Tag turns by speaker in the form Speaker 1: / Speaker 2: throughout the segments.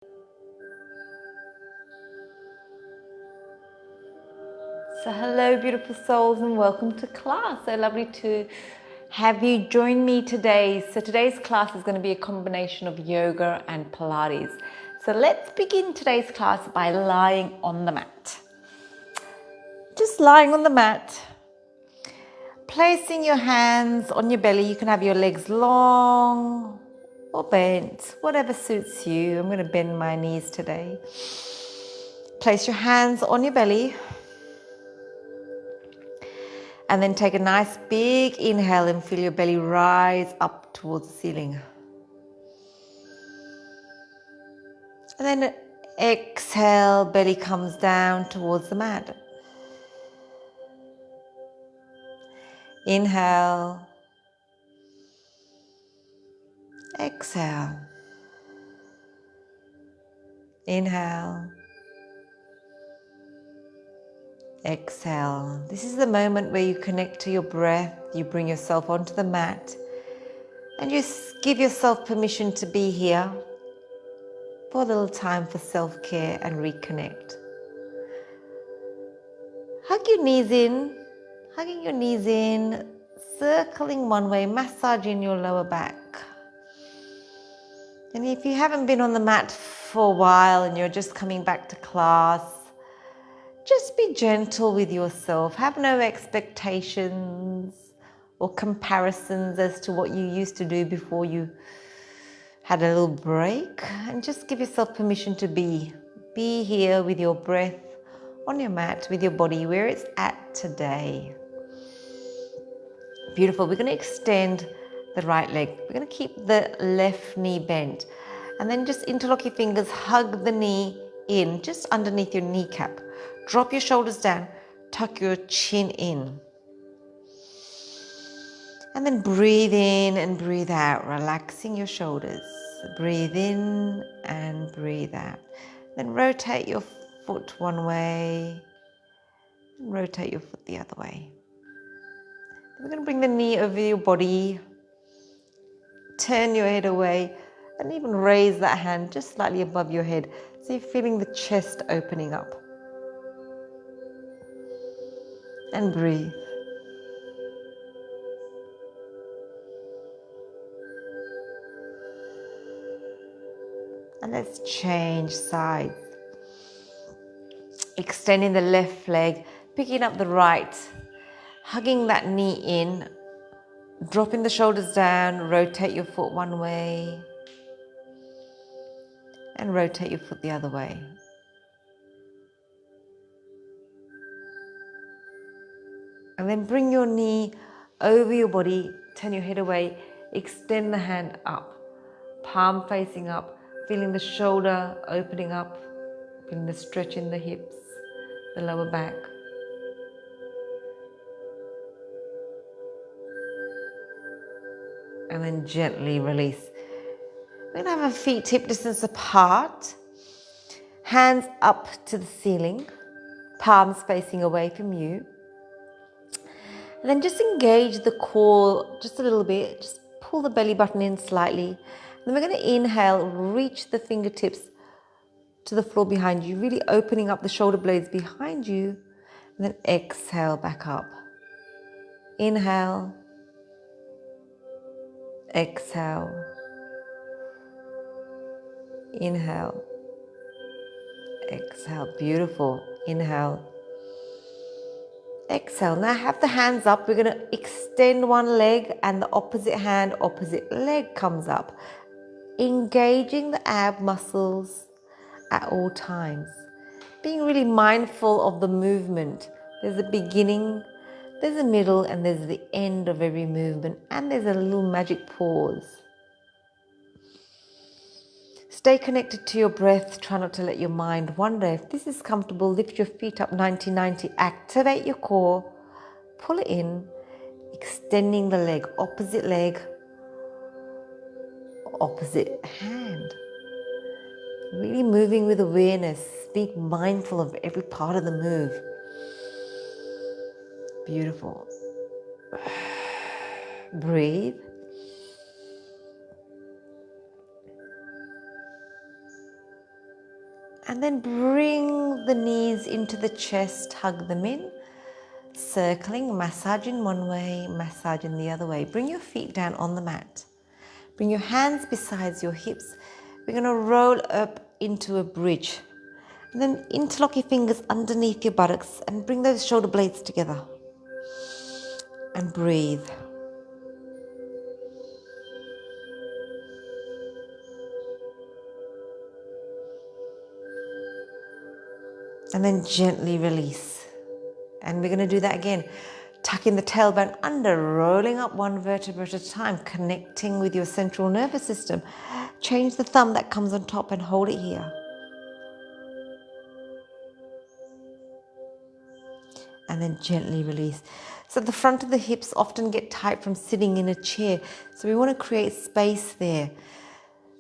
Speaker 1: So hello beautiful souls and welcome to class. So lovely to have you join me today. So today's class is going to be a combination of yoga and Pilates. So let's begin today's class by lying on the mat. Just lying on the mat, placing your hands on your belly. You can have your legs long or bent, whatever suits you. I'm going to bend my knees today. Place your hands on your belly. And then take a nice big inhale and feel your belly rise up towards the ceiling. And then exhale, belly comes down towards the mat. Inhale. Exhale. Inhale. Exhale. This is the moment where you connect to your breath. You bring yourself onto the mat. And you give yourself permission to be here for a little time for self-care and reconnect. Hug your knees in, hugging your knees in, circling one way, massaging your lower back. And if you haven't been on the mat for a while and you're just coming back to class, just be gentle with yourself. Have no expectations or comparisons as to what you used to do before you had a little break. And just give yourself permission to be here with your breath on your mat, with your body where it's at today. Beautiful. We're going to extend the right leg. We're going to keep the left knee bent. And then just interlock your fingers, hug the knee in, just underneath your kneecap. Drop your shoulders down, tuck your chin in. And then breathe in and breathe out, relaxing your shoulders. Breathe in and breathe out. Then rotate your foot one way, and rotate your foot the other way. We're going to bring the knee over your body, turn your head away, and even raise that hand just slightly above your head. So you're feeling the chest opening up. And breathe. And let's change sides. Extending the left leg, picking up the right, hugging that knee in, dropping the shoulders down, rotate your foot one way, and rotate your foot the other way. And then bring your knee over your body, turn your head away, extend the hand up, palm facing up, feeling the shoulder opening up, feeling the stretch in the hips, the lower back. And then gently release. We're going to have our feet hip distance apart, hands up to the ceiling, palms facing away from you. And then just engage the core just a little bit. Just pull the belly button in slightly. And then we're going to inhale, reach the fingertips to the floor behind you, really opening up the shoulder blades behind you. And then exhale back up. Inhale. Exhale. Inhale. Exhale. Beautiful. Inhale. Exhale. Now have the hands up. We're going to extend one leg and the opposite hand, opposite leg comes up. Engaging the ab muscles at all times. Being really mindful of the movement. There's a beginning, there's a middle, and there's the end of every movement. And there's a little magic pause. Stay connected to your breath. Try not to let your mind wander. If this is comfortable, lift your feet up 90-90. Activate your core. Pull it in. Extending the leg. Opposite hand. Really moving with awareness. Be mindful of every part of the move. Beautiful. Breathe. And then bring the knees into the chest, hug them in, circling, massaging one way, massaging the other way. Bring your feet down on the mat. Bring your hands beside your hips. We're going to roll up into a bridge. And then interlock your fingers underneath your buttocks and bring those shoulder blades together. And breathe. And then gently release. And we're going to do that again. Tucking the tailbone under, rolling up one vertebra at a time, connecting with your central nervous system. Change the thumb that comes on top and hold it here. And then gently release. So the front of the hips often get tight from sitting in a chair. So we want to create space there.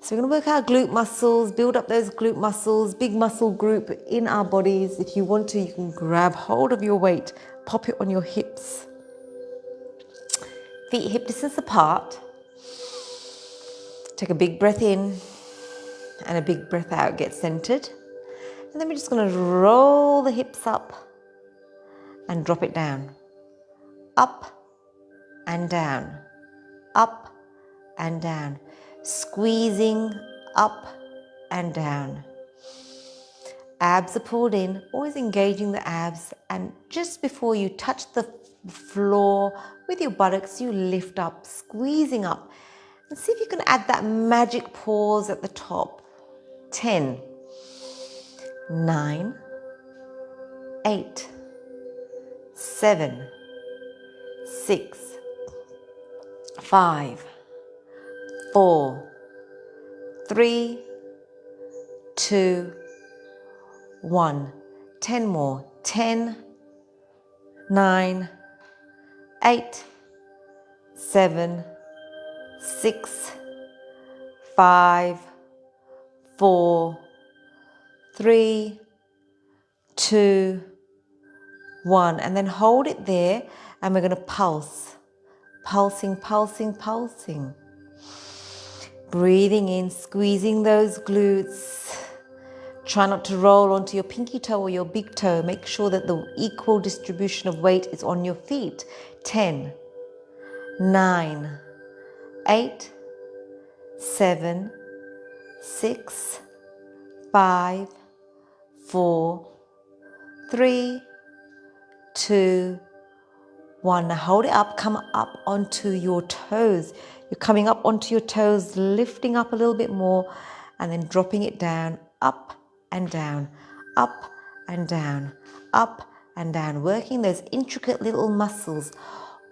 Speaker 1: So we're going to work our glute muscles, build up those glute muscles, big muscle group in our bodies. If you want to, you can grab hold of your weight, pop it on your hips. Feet hip distance apart. Take a big breath in and a big breath out. Get centered. And then we're just going to roll the hips up and drop it down. Up and down. Up and down. Squeezing up and down. Abs are pulled in, always engaging the abs, and just before you touch the floor with your buttocks, you lift up, squeezing up. And see if you can add that magic pause at the top. 10, 9, 8, 7, 6, 5, 4, 3, 2, 1. 10 more. 10, 9, 8, 7, 6, 5, 4, 3, 2, 1. And then hold it there and we're going to pulse. Pulsing, pulsing, pulsing. Breathing in, squeezing those glutes. Try not to roll onto your pinky toe or your big toe. Make sure that the equal distribution of weight is on your feet. 10, 9, 8, 7, 6, 5, 4, 3, 2, 1. Now hold it up, come up onto your toes. You're coming up onto your toes, lifting up a little bit more, and then dropping it down, up and down, up and down, up and down. Working those intricate little muscles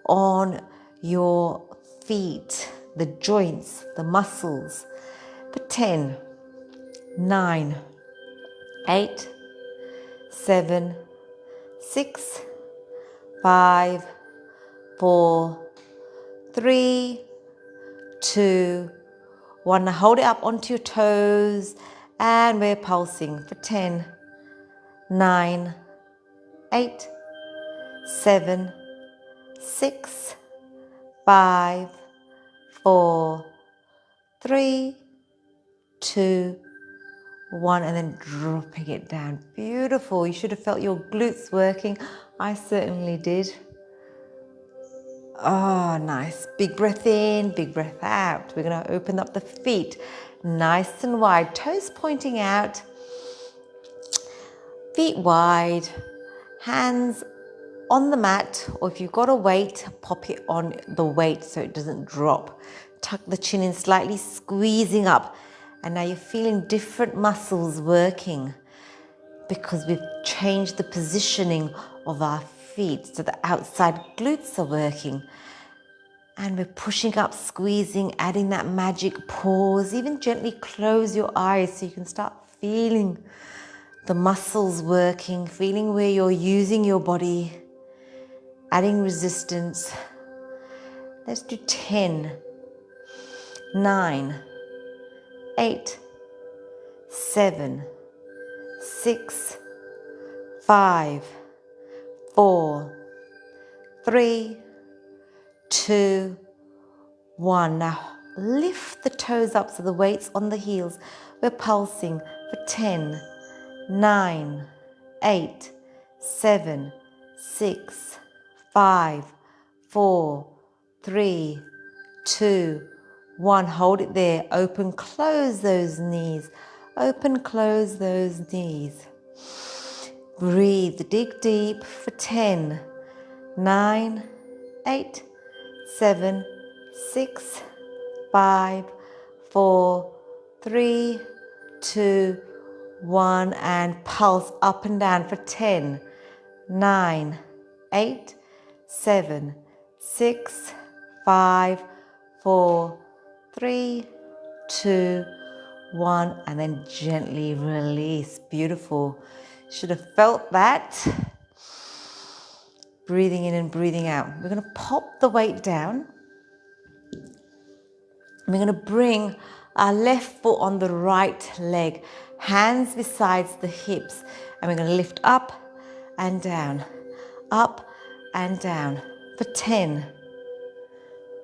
Speaker 1: on your feet, the joints, the muscles. For 10, 9, 8, 7, 6, 5, 4, 3, 2, 1. Now hold it up onto your toes and we're pulsing for 10, 9, 8, 7, 6, 5, 4, 3, 2, 1, and then dropping it down. Beautiful. You should have felt your glutes working. I certainly did. Oh, nice. Big breath in, big breath out. We're going to open up the feet nice and wide. Toes pointing out. Feet wide. Hands on the mat, or if you've got a weight, pop it on the weight so it doesn't drop. Tuck the chin in slightly, squeezing up. And now you're feeling different muscles working because we've changed the positioning of our feet. So the outside glutes are working. And we're pushing up, squeezing, adding that magic pause. Even gently close your eyes so you can start feeling the muscles working, feeling where you're using your body, adding resistance. Let's do 10, 9, 8, 7, 6, 5, 4, 3, 2, 1. Now lift the toes up so the weight's on the heels. We're pulsing for 10, 9, 8, 7, 6, 5, 4, 3, 2, 1. Hold it there. Open, close those knees. Open, close those knees. Breathe, dig deep for 10, 9, 8, 7, 6, 5, 4, 3, 2, 1. And pulse up and down for 10, 9, 8, 7, 6, 5, 4, 3, 2, 1. And then gently release. Beautiful. Should have felt that. Breathing in and breathing out. We're going to pop the weight down. We're going to bring our left foot on the right leg, hands besides the hips. And we're going to lift up and down, up and down for 10,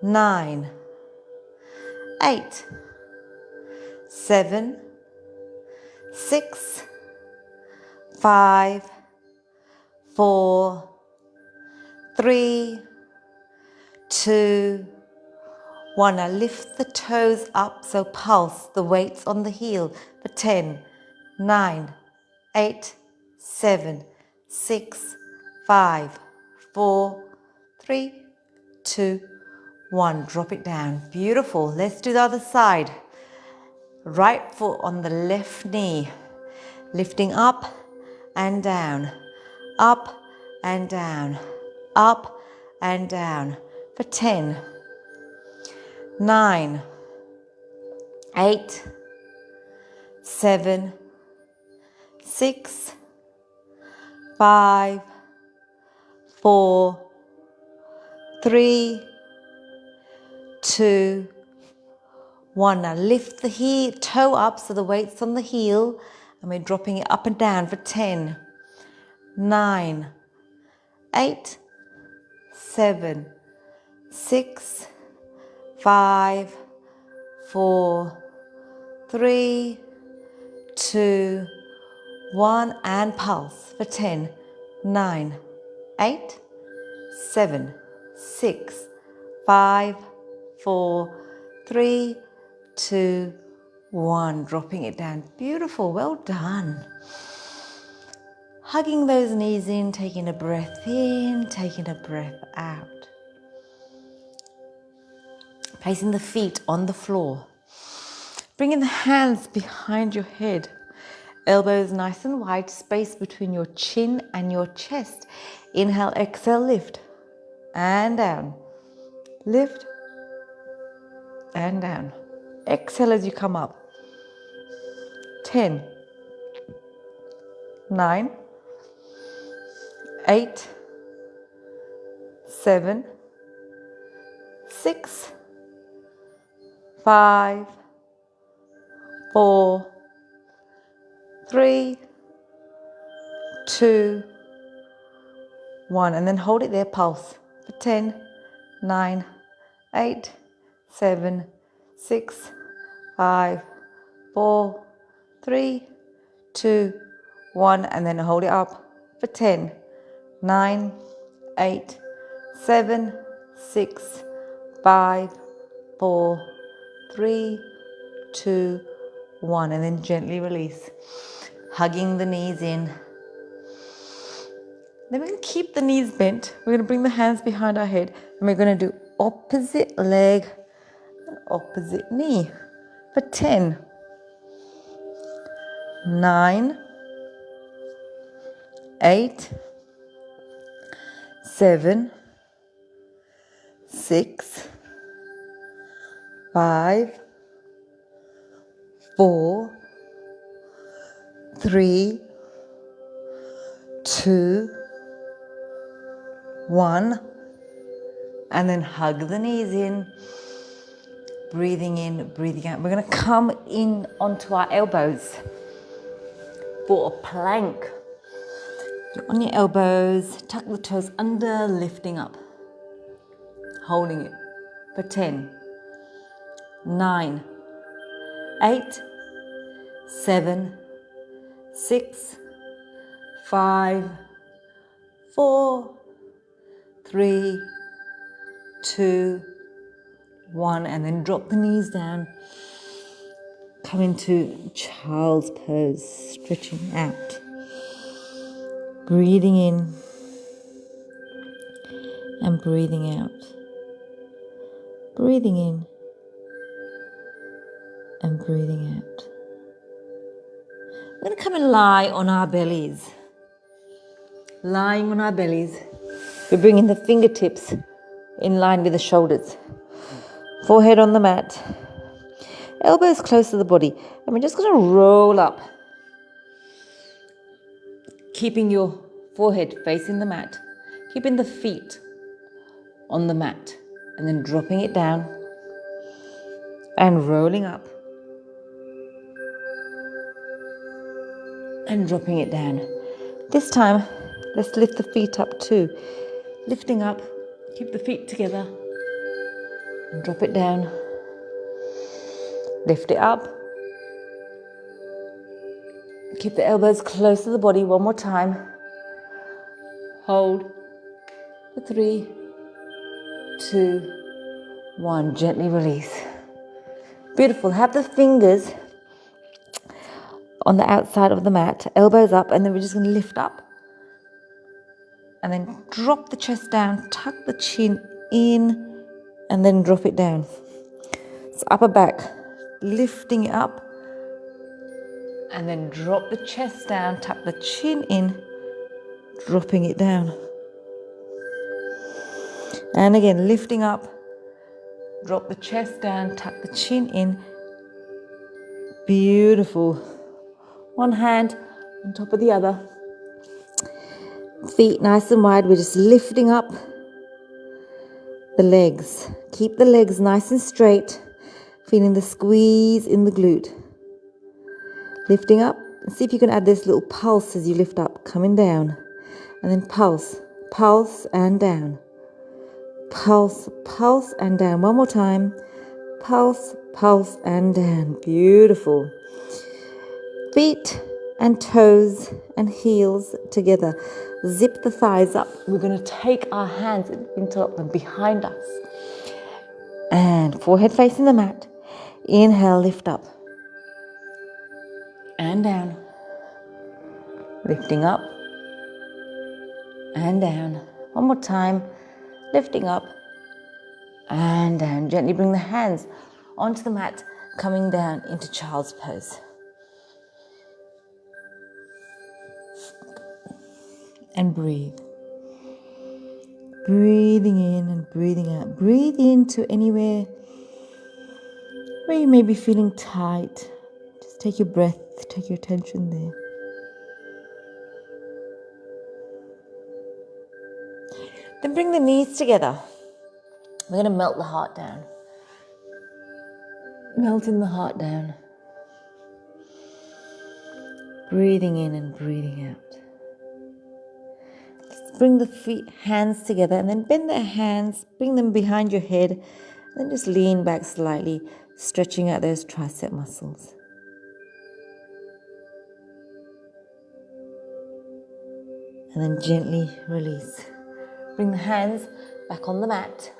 Speaker 1: 9, 8, 7, 6, 5, 4, 3, 2, 1. Now lift the toes up, so pulse the weights on the heel for 10, 9, 8, 7, 6, 5, 4, 3, 2, 1. Drop it down. Beautiful. Let's do the other side. Right foot on the left knee, lifting up and down, up and down, up and down for 10, 9, 8, 7, 6, 5, 4, 3, 2, 1. Now lift the heel, toe up so the weight's on the heel, and we're dropping it up and down for 10, 9, 8, 7, 6, 5, 4, 3, 2, 1. And pulse for 10, 9, 8, 7, 6, 5, 4, 3, 2, 1. Dropping it down. Beautiful. Well done. Hugging those knees in, taking a breath in, taking a breath out. Placing the feet on the floor. Bringing the hands behind your head. Elbows nice and wide, space between your chin and your chest. Inhale, exhale, lift and down. Lift and down. Exhale as you come up. 10, 9, 8, 7, 6, 5, 4, 3, 2, 1. And then hold it there, pulse for 10, 9, 8, 7, 6, 5, 4, 3, 2, 1. And then hold it up for 10, 9, 8, 7, 6, 5, 4, 3, 2, 1. And then gently release. Hugging the knees in. Then we're going to keep the knees bent. We're going to bring the hands behind our head. And we're going to do opposite leg and opposite knee for 10, 9, 8, 7, 6, 5, 4, 3, 2, 1. And then hug the knees in. Breathing in, breathing out. We're going to come in onto our elbows for a plank. On your elbows, tuck the toes under, lifting up. Holding it for 10, 9, 8, 7, 6, 5, 4, 3, 2, 1, and then drop the knees down. Come into child's pose, stretching out. Breathing in and breathing out. Breathing in and breathing out. We're going to come and lie on our bellies. Lying on our bellies. We're bringing the fingertips in line with the shoulders. Forehead on the mat. Elbows close to the body. And we're just going to roll up. Keeping your forehead facing the mat. Keeping the feet on the mat. And then dropping it down. And rolling up. And dropping it down. This time, let's lift the feet up too. Lifting up, keep the feet together. And drop it down. Lift it up. Keep the elbows close to the body. One more time. Hold. For 3, 2, 1. Gently release. Beautiful. Have the fingers on the outside of the mat. Elbows up. And then we're just going to lift up. And then drop the chest down. Tuck the chin in. And then drop it down. So upper back. Lifting it up. And then drop the chest down, tuck the chin in, dropping it down. And again, lifting up, drop the chest down, tuck the chin in. Beautiful. One hand on top of the other. Feet nice and wide. We're just lifting up the legs. Keep the legs nice and straight, feeling the squeeze in the glute. Lifting up, and see if you can add this little pulse as you lift up, coming down, and then pulse, pulse and down, pulse, pulse and down. One more time, pulse, pulse and down. Beautiful. Feet and toes and heels together. Zip the thighs up. We're going to take our hands into them behind us, and forehead facing the mat. Inhale, lift up. And down, lifting up and down. One more time, lifting up and down. Gently bring the hands onto the mat, coming down into child's pose. And breathe. Breathing in and breathing out. Breathe into anywhere where you may be feeling tight. Just take your breath. Take your attention there. Then bring the knees together. We're going to melt the heart down. Melting the heart down. Breathing in and breathing out. Let's bring the feet, hands together, and then bend the hands, bring them behind your head, and then just lean back slightly, stretching out those tricep muscles. And then gently release. Bring the hands back on the mat.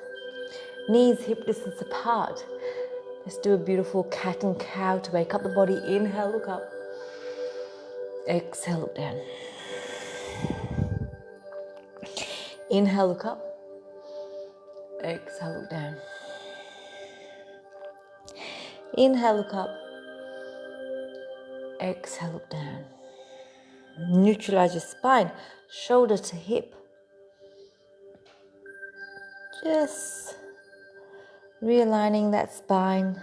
Speaker 1: Knees hip distance apart. Let's do a beautiful cat and cow to wake up the body. Inhale, look up. Exhale, look down. Inhale, look up. Exhale, look down. Inhale, look up. Exhale, look down. Neutralize your spine, shoulder to hip. Just realigning that spine.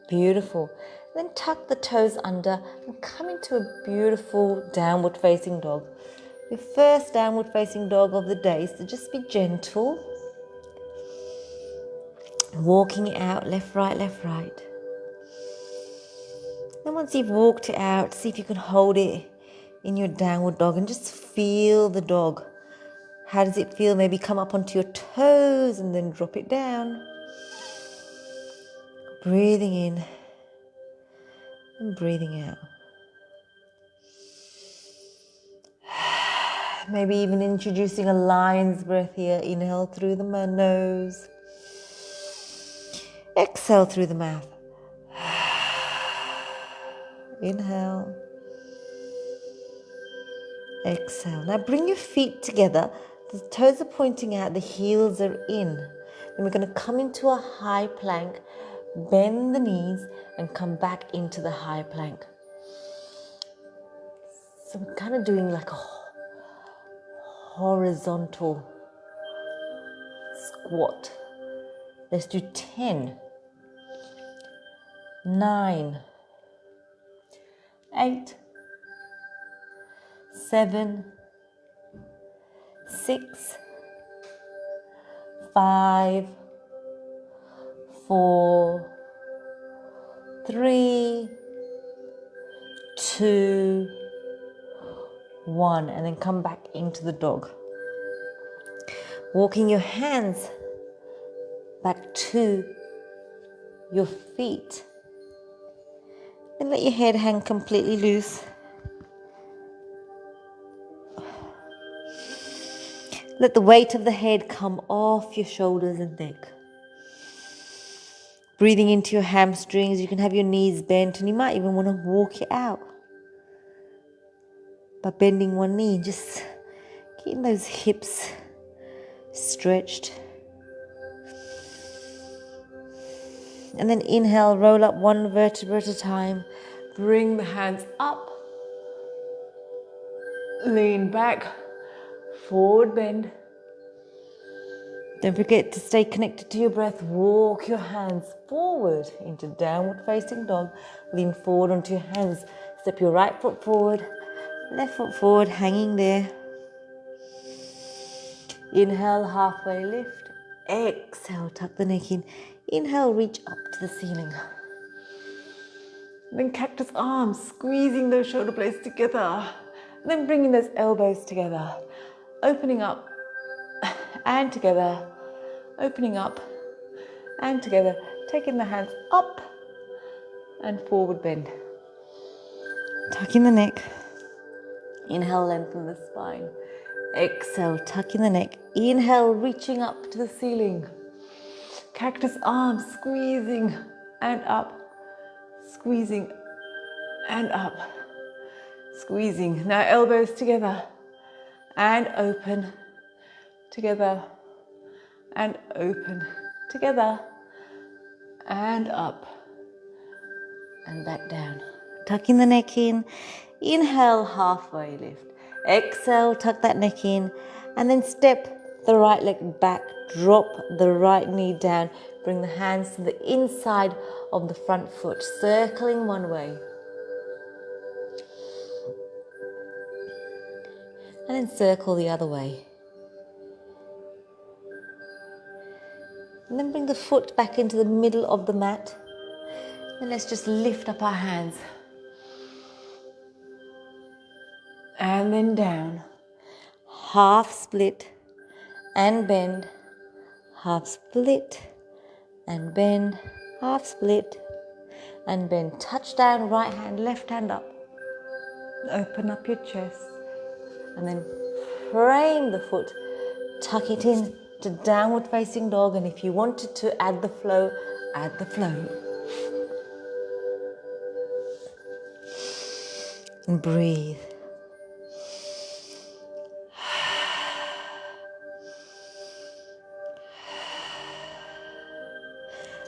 Speaker 1: Beautiful. Then tuck the toes under and come into a beautiful downward facing dog. Your first downward facing dog of the day, so just be gentle. Walking it out, left, right, left, right. Then once you've walked it out, see if you can hold it in your downward dog and just feel the dog. How does it feel? Maybe come up onto your toes and then drop it down. Breathing in and breathing out. Maybe even introducing a lion's breath here. Inhale through the nose. Exhale through the mouth. Inhale. Exhale. Now bring your feet together. The toes are pointing out, the heels are in. Then we're going to come into a high plank, bend the knees and come back into the high plank. So we're kind of doing like a horizontal squat. Let's do 10, 9, 8, 7, 6, 5, 4, 3, 2, 1, and then come back into the dog. Walking your hands back to your feet. Then let your head hang completely loose. Let the weight of the head come off your shoulders and neck. Breathing into your hamstrings, you can have your knees bent and you might even want to walk it out by bending one knee, just keeping those hips stretched. And then inhale, roll up one vertebra at a time. Bring the hands up. Lean back. Forward bend. Don't forget to stay connected to your breath. Walk your hands forward into downward facing dog. Lean forward onto your hands. Step your right foot forward, left foot forward, hanging there. Inhale, halfway lift. Exhale, tuck the neck in. Inhale, reach up to the ceiling. Then cactus arms, squeezing those shoulder blades together. Then bringing those elbows together. Opening up and together. Opening up and together. Taking the hands up and forward bend. Tuck in the neck. Inhale, lengthen the spine. Exhale, tuck in the neck. Inhale, reaching up to the ceiling. Cactus arms, squeezing and up. Squeezing and up. Squeezing. Now elbows together and open. Together and open. Together and up and back down. Tucking the neck in. Inhale, halfway lift. Exhale, tuck that neck in. And then step the right leg back. Drop the right knee down. Bring the hands to the inside of the front foot, circling one way. And then circle the other way. And then bring the foot back into the middle of the mat. And let's just lift up our hands. And then down. Half split and bend. Half split and bend. Half split and bend. Touch down, right hand, left hand up. Open up your chest. And then frame the foot. Tuck it in to downward facing dog. And if you wanted to add the flow, add the flow. And breathe.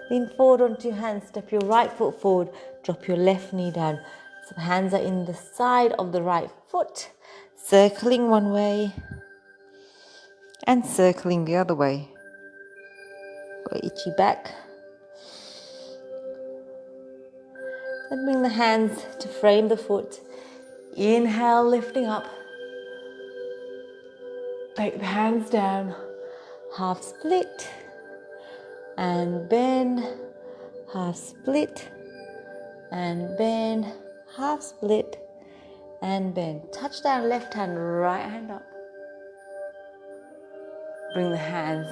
Speaker 1: Lean forward onto your hands, step your right foot forward, drop your left knee down. So the hands are in the side of the right foot, circling one way and circling the other way. Got itchy back. Then bring the hands to frame the foot. Inhale, lifting up. Take the hands down, half split. And bend, half split, and bend, half split, and bend. Touch down, left hand, right hand up. Bring the hands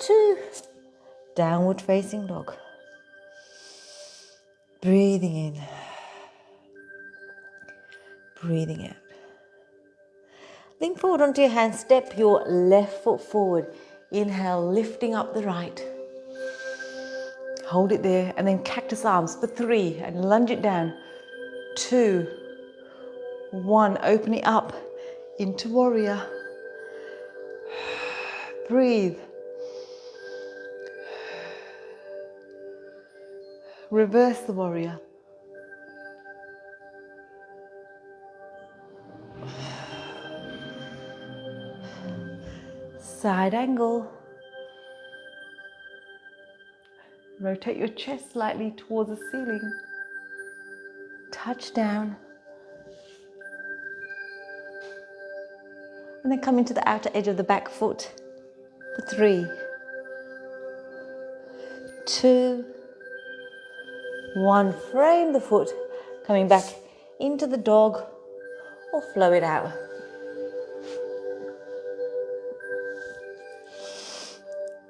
Speaker 1: to downward facing dog. Breathing in, breathing out. Lean forward onto your hands, step your left foot forward. Inhale, lifting up the right. Hold it there, and then cactus arms for 3, and lunge it down. 2, 1, open it up into warrior. Breathe. Reverse the warrior. Side angle. Rotate your chest slightly towards the ceiling. Touch down. And then come into the outer edge of the back foot for 3, 2, 1. Frame the foot, coming back into the dog or flow it out.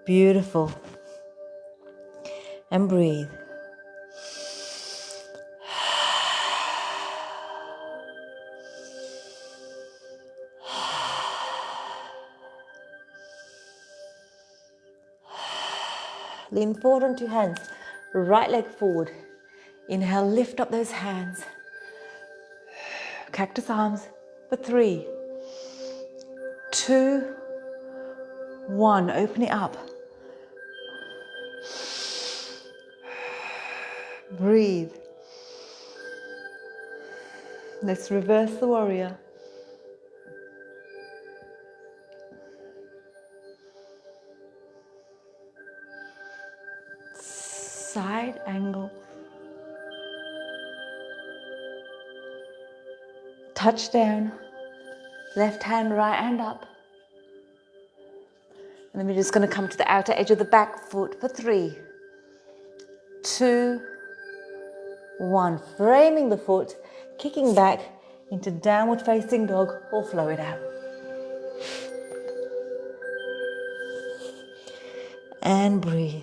Speaker 1: Beautiful. And breathe. Lean forward onto your hands, right leg forward. Inhale, lift up those hands. Cactus arms for 3, 2, 1. Open it up. Breathe. Let's reverse the warrior. Side angle. Touch down. Left hand, right hand up. And then we're just going to come to the outer edge of the back foot for 3, 2, 1. Framing the foot, kicking back into downward facing dog or flow it out. And breathe.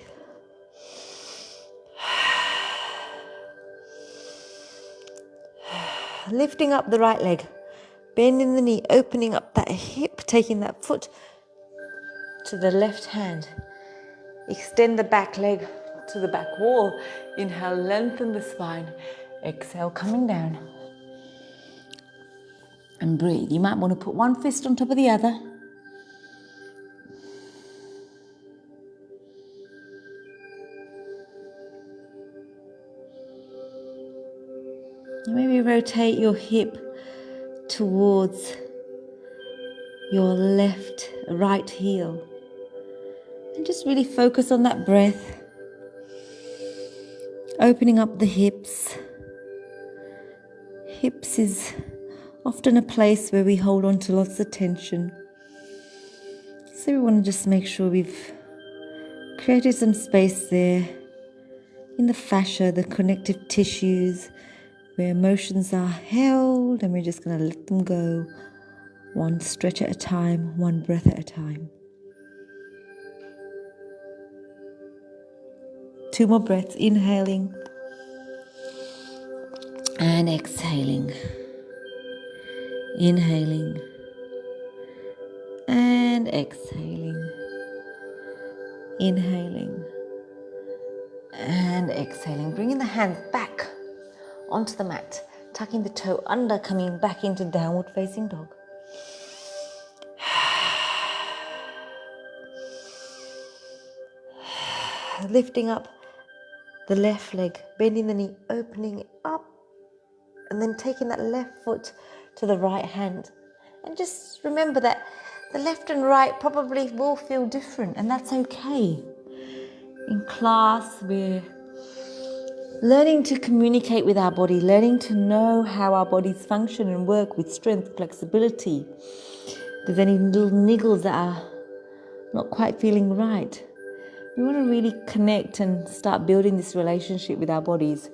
Speaker 1: Lifting up the right leg, bending the knee, opening up that hip, taking that foot to the left hand. Extend the back leg to the back wall. Inhale, lengthen the spine. Exhale, coming down. And breathe. You might want to put one fist on top of the other. Maybe rotate your hip towards your right heel. And just really focus on that breath. Opening up the hips. Hips is often a place where we hold on to lots of tension. So we want to just make sure we've created some space there in the fascia, the connective tissues, where emotions are held, and we're just going to let them go, one stretch at a time, one breath at a time. 2 more breaths, inhaling and exhaling. Inhaling and exhaling. Inhaling and exhaling. Bringing the hands back onto the mat, tucking the toe under, coming back into downward facing dog. Lifting up the left leg, bending the knee, opening it up, and then taking that left foot to the right hand. And just remember that the left and right probably will feel different, and that's okay. In class, we're learning to communicate with our body, learning to know how our bodies function and work with strength, flexibility. If there's any little niggles that are not quite feeling right, we want to really connect and start building this relationship with our bodies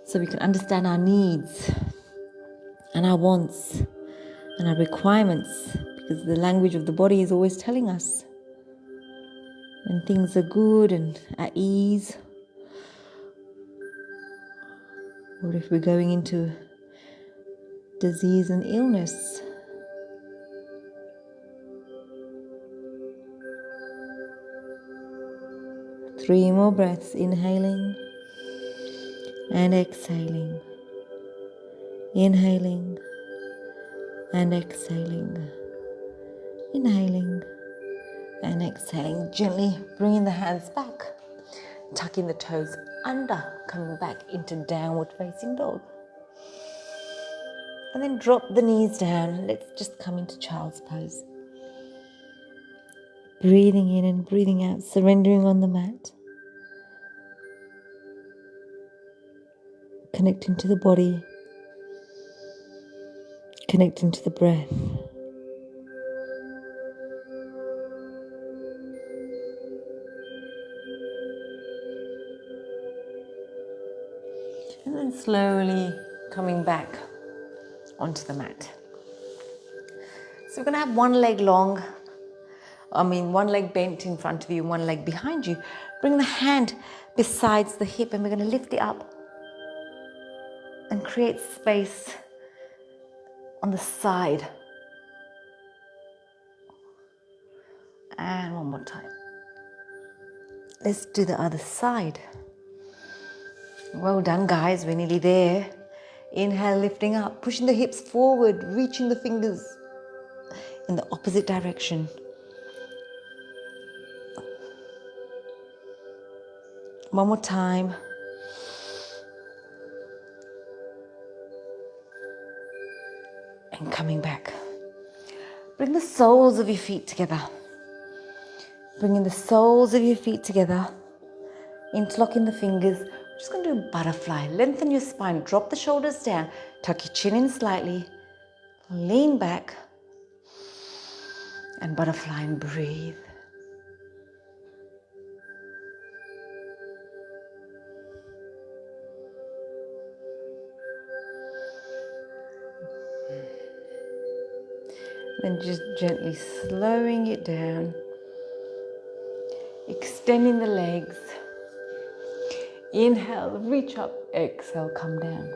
Speaker 1: so we can understand our needs and our wants and our requirements, because the language of the body is always telling us when things are good and at ease, or if we're going into disease and illness. 3 more breaths, inhaling and exhaling. Inhaling and exhaling. Inhaling and exhaling. Gently bringing the hands back. Tucking the toes under, coming back into downward facing dog. And then drop the knees down. Let's just come into child's pose. Breathing in and breathing out, surrendering on the mat. Connecting to the body. Connecting to the breath. And then slowly coming back onto the mat. So we're going to have one leg one leg bent in front of you, one leg behind you. Bring the hand besides the hip and we're going to lift it up and create space on the side. And one more time. Let's do the other side. Well done, guys. We're nearly there. Inhale, lifting up, pushing the hips forward, reaching the fingers in the opposite direction. One more time. And coming back. Bring the soles of your feet together. Bringing the soles of your feet together. Interlocking the fingers. We're just going to do a butterfly. Lengthen your spine. Drop the shoulders down. Tuck your chin in slightly. Lean back. And butterfly and breathe. Then just gently slowing it down. Extending the legs. Inhale, reach up. Exhale, come down.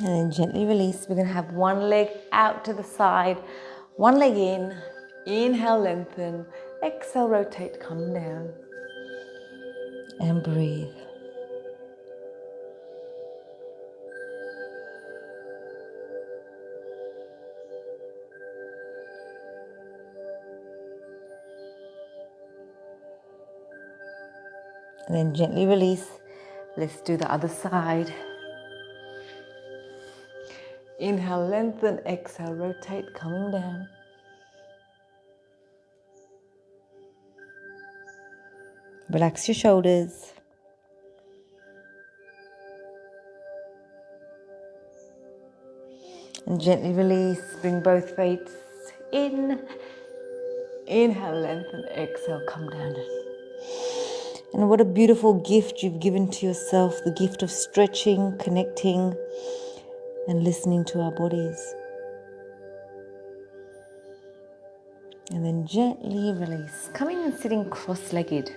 Speaker 1: And then gently release. We're going to have one leg out to the side, one leg in. Inhale, lengthen. Exhale, rotate, come down. And breathe. And then gently release. Let's do the other side. Inhale, lengthen, exhale, rotate, coming down. Relax your shoulders. And gently release, bring both feet in. Inhale, lengthen, exhale, come down. And what a beautiful gift you've given to yourself, the gift of stretching, connecting, and listening to our bodies. And then gently release. Coming and sitting cross-legged.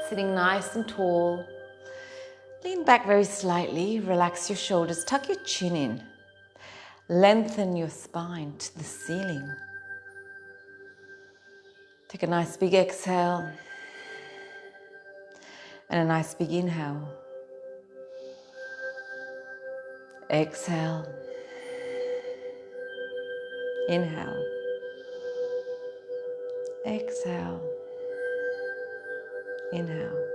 Speaker 1: Sitting nice and tall. Lean back very slightly. Relax your shoulders. Tuck your chin in. Lengthen your spine to the ceiling. Take a nice big exhale. And a nice big inhale. Exhale. Inhale. Exhale. Inhale.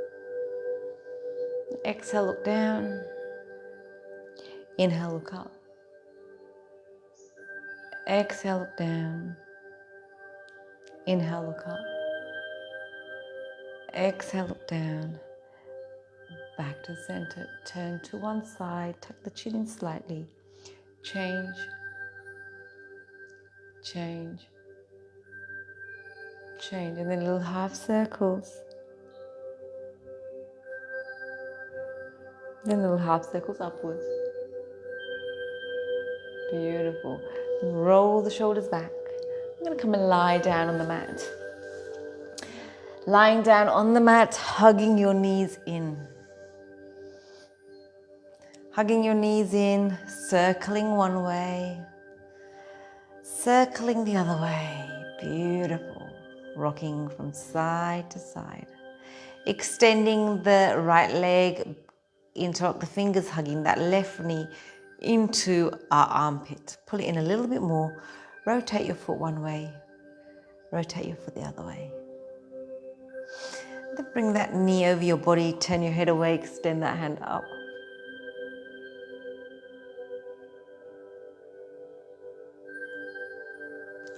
Speaker 1: Exhale, look down. Inhale, look up. Exhale, look down. Inhale, look up. Exhale, look down. Back to center. Turn to one side. Tuck the chin in slightly. Change. Change. Change. And then little half circles. Then little half circles upwards. Beautiful. Roll the shoulders back. I'm going to come and lie down on the mat. Lying down on the mat, hugging your knees in. Hugging your knees in, circling one way, circling the other way. Beautiful. Rocking from side to side. Extending the right leg, interlock the fingers, hugging that left knee into our armpit. Pull it in a little bit more. Rotate your foot one way. Rotate your foot the other way. Then bring that knee over your body, turn your head away, extend that hand up.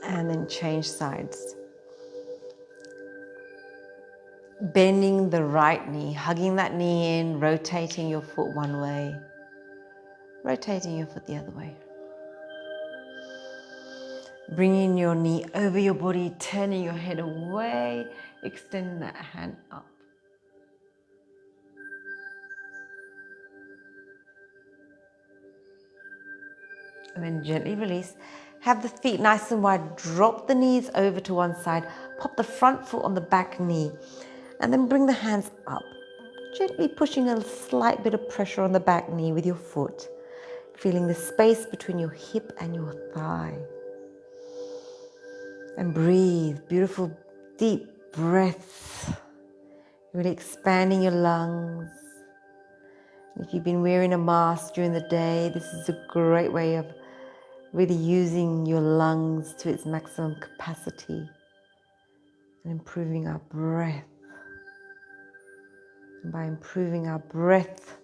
Speaker 1: And then change sides. Bending the right knee, hugging that knee in, rotating your foot one way, rotating your foot the other way. Bringing your knee over your body, turning your head away, extending that hand up. And then gently release. Have the feet nice and wide. Drop the knees over to one side. Pop the front foot on the back knee. And then bring the hands up. Gently pushing a slight bit of pressure on the back knee with your foot. Feeling the space between your hip and your thigh. And breathe. Beautiful, deep breaths. Really expanding your lungs. If you've been wearing a mask during the day, this is a great way of really using your lungs to its maximum capacity and improving our breath. And by improving our breath,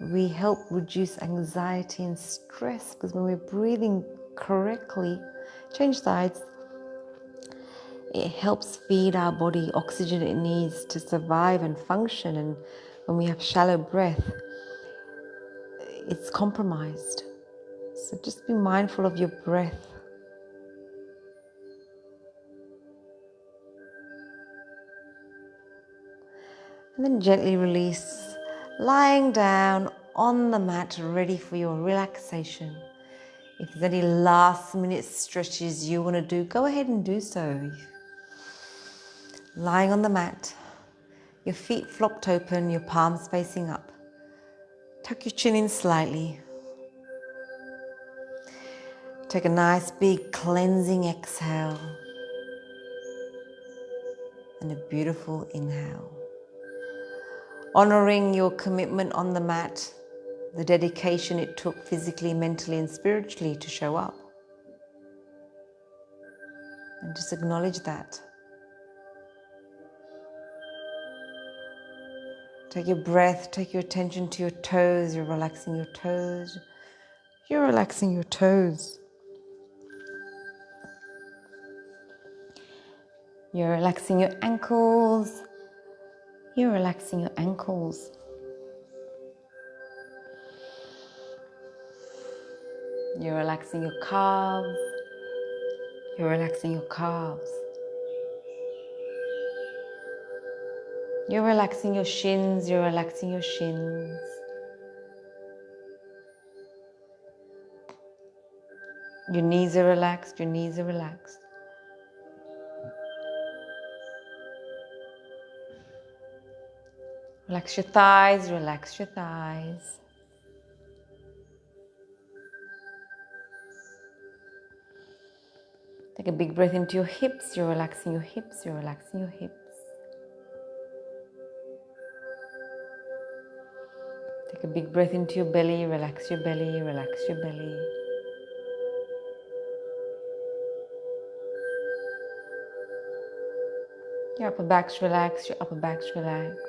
Speaker 1: we help reduce anxiety and stress, because when we're breathing correctly, change sides, it helps feed our body oxygen it needs to survive and function. And when we have shallow breath, it's compromised. So just be mindful of your breath. And then gently release, lying down on the mat, ready for your relaxation. If there's any last minute stretches you want to do, go ahead and do so. Lying on the mat, your feet flopped open, your palms facing up. Tuck your chin in slightly. Take a nice big cleansing exhale and a beautiful inhale. Honoring your commitment on the mat, the dedication it took physically, mentally, and spiritually to show up. And just acknowledge that. Take your breath, take your attention to your toes. You're relaxing your toes. You're relaxing your toes. You're relaxing your ankles. You're relaxing your ankles. You're relaxing your calves. You're relaxing your calves. You're relaxing your shins. You're relaxing your shins. Your knees are relaxed. Your knees are relaxed. Relax your thighs. Relax your thighs. Take a big breath into your hips. You're relaxing your hips. You're relaxing your hips. Take a big breath into your belly. Relax your belly. Relax your belly. Your upper back's relaxed. Your upper back's relaxed.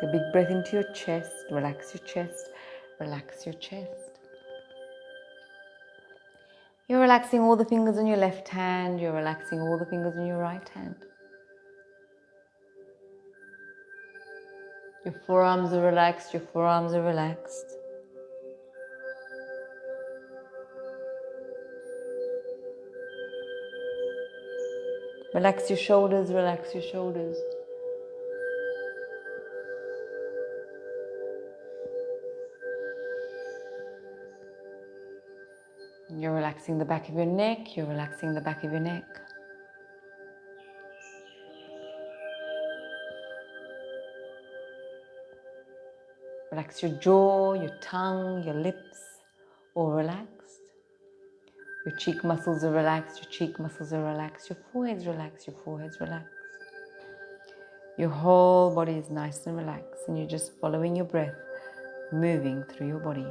Speaker 1: Take a big breath into your chest. Relax your chest. Relax your chest. You're relaxing all the fingers on your left hand. You're relaxing all the fingers on your right hand. Your forearms are relaxed. Your forearms are relaxed. Relax your shoulders, relax your shoulders. You're relaxing the back of your neck, you're relaxing the back of your neck. Relax your jaw, your tongue, your lips, all relaxed. Your cheek muscles are relaxed, your cheek muscles are relaxed, your forehead's relaxed, your forehead's relaxed. Your whole body is nice and relaxed, and you're just following your breath, moving through your body.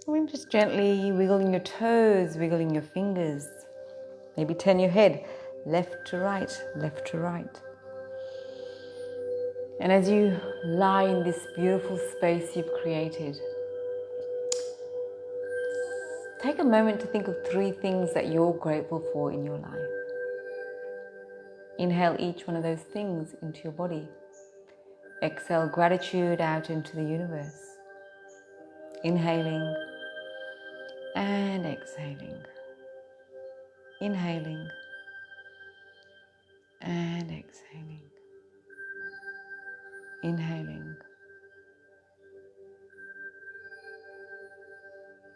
Speaker 1: And just gently wiggling your toes, wiggling your fingers. Maybe turn your head left to right, left to right. And as you lie in this beautiful space you've created, take a moment to think of 3 things that you're grateful for in your life. Inhale each one of those things into your body. Exhale gratitude out into the universe. Inhaling and exhaling. Inhaling and exhaling. Inhaling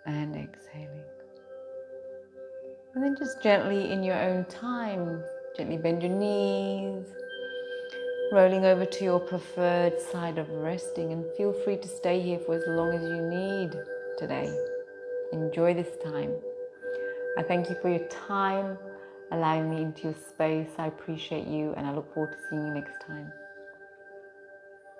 Speaker 1: and exhaling. And then just gently in your own time, gently bend your knees, rolling over to your preferred side of resting, and feel free to stay here for as long as you need today. Enjoy this time. I thank you for your time, allowing me into your space. I appreciate you, and I look forward to seeing you next time.